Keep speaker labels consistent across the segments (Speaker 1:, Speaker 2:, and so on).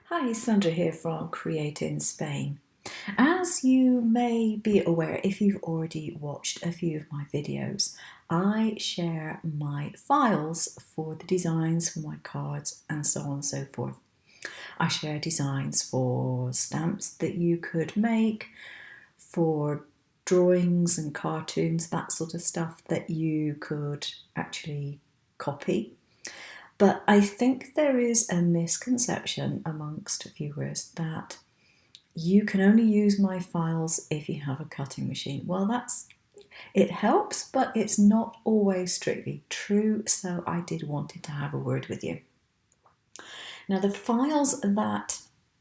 Speaker 1: Hi, Sandra here from Create in Spain. As you may be aware, if you've already watched a few of my videos, I share my files for the designs for my cards and so on and so forth. I share designs for stamps that you could make, for drawings and cartoons, that sort of stuff that you could actually copy. But I think there is a misconception amongst viewers that you can only use my files if you have a cutting machine. Well, it helps, but it's not always strictly true, so I did wanted to have a word with you. Now, the files that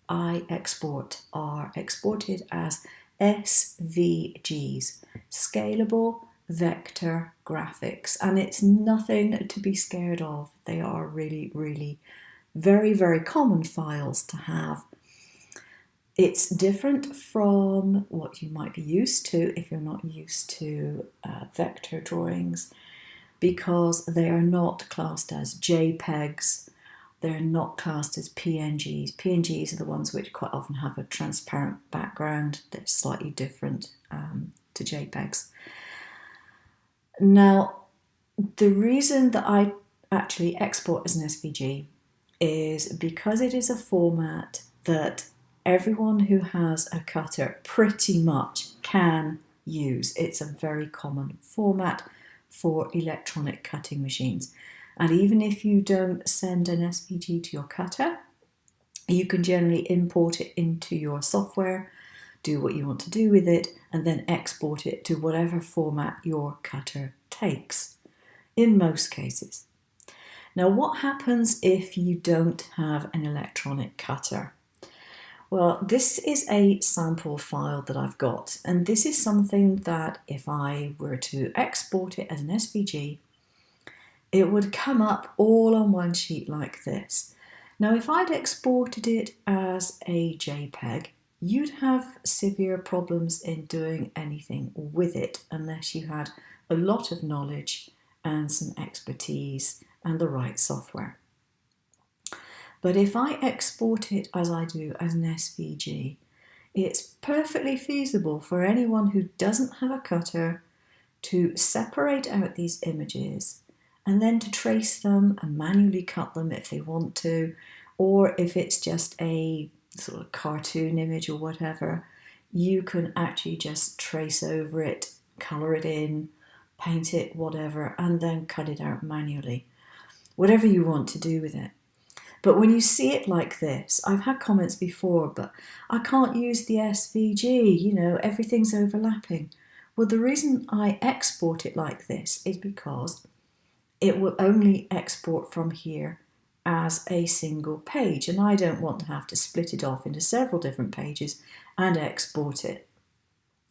Speaker 1: I export are exported as SVGs, Scalable Vector Graphics, and it's nothing to be scared of. They are really very, very common files to have. It's different from what you might be used to if you're not used to vector drawings, because they are not classed as JPEGs. They're not classed as PNGs. PNGs are the ones which quite often have a transparent background that's slightly different to JPEGs. Now, the reason that I actually export as an SVG is because it is a format that everyone who has a cutter pretty much can use. It's a very common format for electronic cutting machines. And even if you don't send an SVG to your cutter, you can generally import it into your software, do what you want to do with it, and then export it to whatever format your cutter takes, in most cases. Now, what happens if you don't have an electronic cutter? Well, this is a sample file that I've got, and this is something that if I were to export it as an SVG, it would come up all on one sheet like this. Now, if I'd exported it as a JPEG, you'd have severe problems in doing anything with it unless you had a lot of knowledge and some expertise and the right software. But if I export it as I do as an SVG, it's perfectly feasible for anyone who doesn't have a cutter to separate out these images and then to trace them and manually cut them if they want to, or if it's just a sort of cartoon image or whatever, you can actually just trace over it, colour it in, paint it, whatever, and then cut it out manually. Whatever you want to do with it. But when you see it like this, I've had comments before, but I can't use the SVG, everything's overlapping. Well, the reason I export it like this is because it will only export from here as a single page, and I don't want to have to split it off into several different pages and export it.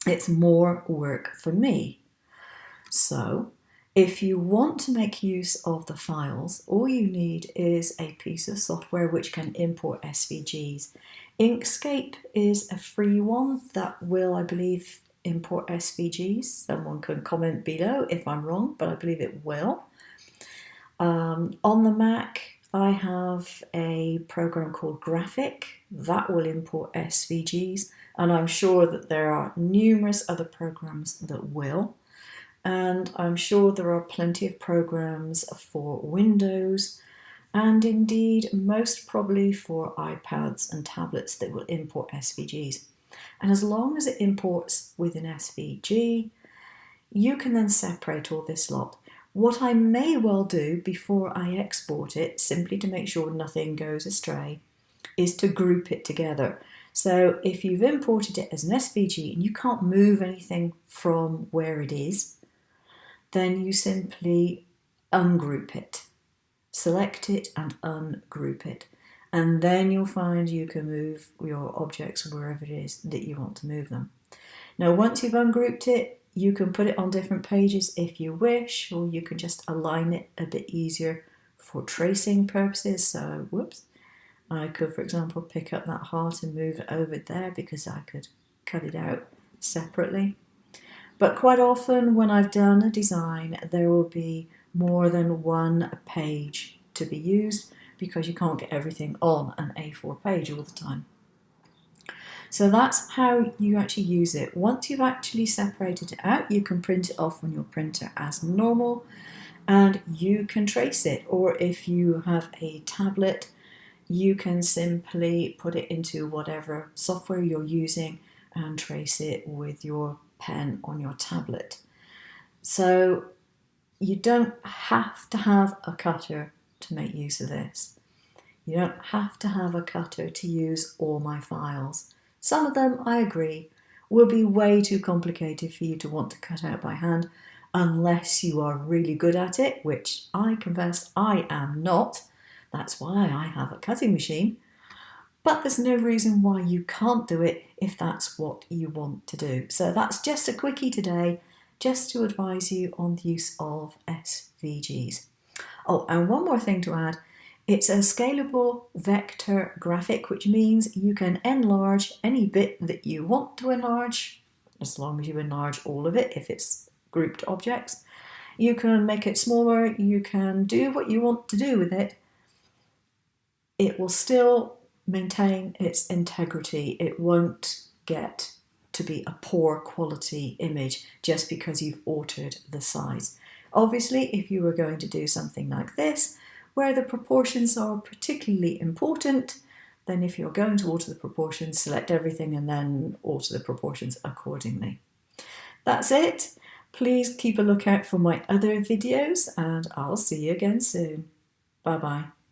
Speaker 1: It's more work for me. So, if you want to make use of the files, all you need is a piece of software which can import SVGs. Inkscape is a free one that will, I believe, import SVGs. Someone can comment below if I'm wrong, but I believe it will. On the Mac, I have a program called Graphic that will import SVGs, and I'm sure that there are numerous other programs that will. And I'm sure there are plenty of programs for Windows and indeed most probably for iPads and tablets that will import SVGs. And as long as it imports with an SVG, you can then separate all this lot. What I may well do before I export it, simply to make sure nothing goes astray, is to group it together. So if you've imported it as an SVG and you can't move anything from where it is, then you simply ungroup it. Select it and ungroup it. And then you'll find you can move your objects wherever it is that you want to move them. Now, once you've ungrouped it, you can put it on different pages if you wish, or you can just align it a bit easier for tracing purposes. So, I could, for example, pick up that heart and move it over there because I could cut it out separately. But quite often when I've done a design, there will be more than one page to be used because you can't get everything on an A4 page all the time. So that's how you actually use it. Once you've actually separated it out, you can print it off on your printer as normal and you can trace it. Or if you have a tablet, you can simply put it into whatever software you're using and trace it with your pen on your tablet. So you don't have to have a cutter to make use of this. You don't have to have a cutter to use all my files. Some of them, I agree, will be way too complicated for you to want to cut out by hand unless you are really good at it, which I confess I am not. That's why I have a cutting machine. But there's no reason why you can't do it if that's what you want to do. So that's just a quickie today, just to advise you on the use of SVGs. Oh, and one more thing to add. It's a scalable vector graphic, which means you can enlarge any bit that you want to enlarge, as long as you enlarge all of it if it's grouped objects. You can make it smaller, you can do what you want to do with it. It will still maintain its integrity. It won't get to be a poor quality image just because you've altered the size. Obviously, if you were going to do something like this, where the proportions are particularly important, then if you're going to alter the proportions, select everything and then alter the proportions accordingly. That's it. Please keep a lookout for my other videos and I'll see you again soon. Bye bye.